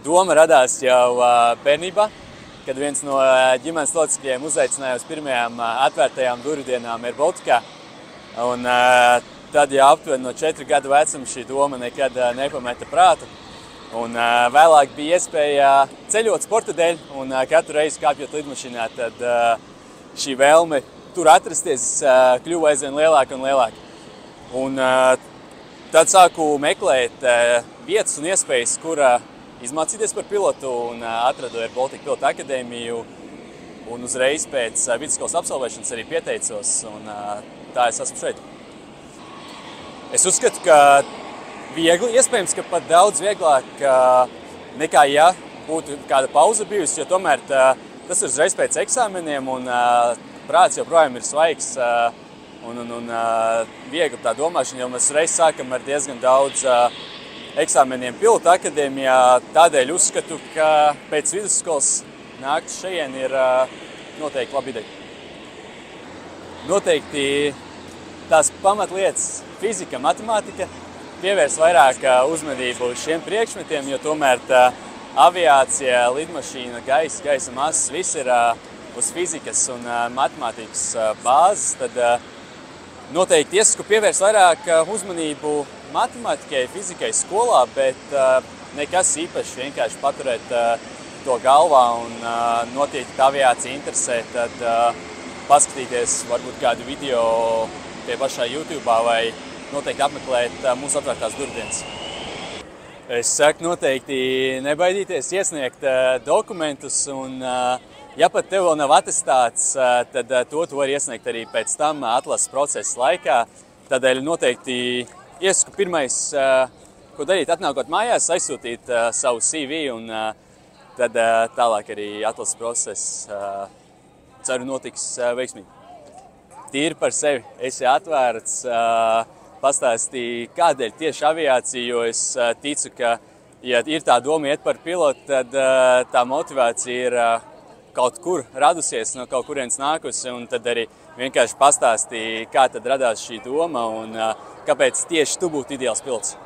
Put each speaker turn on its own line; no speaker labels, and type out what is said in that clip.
Doma radās jau bērnībā, kad viens no ģimenes locekļiem uzaicināja uz pirmajām atvērtajām durvdienām Airbaltikā. Un tad jau aptuveni no 4 gadu vecuma šī doma nekad nepameta prātu. Un vēlāk bija iespēja ceļot sporta dēļ, un katru reizi kāpjot lidmašīnā, tad šī vēlme tur atrasties kļuva aizvien lielāka un lielāka. Un tad sāku meklēt vietas un iespējas, kur izmācīties par pilotu, un atradu Airbaltika pilota akadēmiju. Un uzreiz pēc vidusskolas absolvēšanas arī pieteicos, un tā es esmu šeit. Es uzskatu, ka viegli, iespējams, ka pat daudz vieglāk nekā ja būtu kāda pauze bijusi, jo tomēr tas ir uzreiz pēc eksāmeniem, un prāts joprojām ir svaigs un viegli tā domāšana, jo mēs uzreiz sākam ar diezgan daudz eksāmeniem pilota akadēmijā. Tādēļ uzskatu, ka pēc vidusskolas nākt šeit ir noteikti laba ideja. Noteikti tās pamatlietas fizika, matemātika pievērs vairāk uzmanību šiem priekšmetiem, jo tomēr aviācija, lidmašīna, gaisa masas, viss ir uz fizikas un matemātikas bāzes. Tad noteikti iesaku pievērs vairāk uzmanību matemātikai, fizikai skolā, bet nekas īpaši, vienkārši paturēt to galvā un noteikti aviācija interesē, tad paskatīties varbūt kādu video pie pašā YouTube'ā vai noteikti apmeklēt mūsu atvērtās durvdienas. Es saku noteikti nebaidīties iesniegt dokumentus, un ja pat tev vēl nav atestāts, tad to var iesniegt arī pēc tam atlases procesa laikā. Tādēļ noteikti iesaku pirmais, ko darīt, atnākot mājās, aizsūtīt savu CV, un tad tālāk arī atlases process, ceru, notiks veiksmīgi. Tīri par sevi esi atvērts, pastāstīji, kādēļ tieši aviācija, jo es ticu, ka, ja ir tā doma iet par pilotu, tad tā motivācija ir kaut kur radusies, no kaut kurienes nākusi, un tad arī vienkārši pastāstīji, kā tad radās šī doma un kāpēc tieši tu būtu ideāls pilots.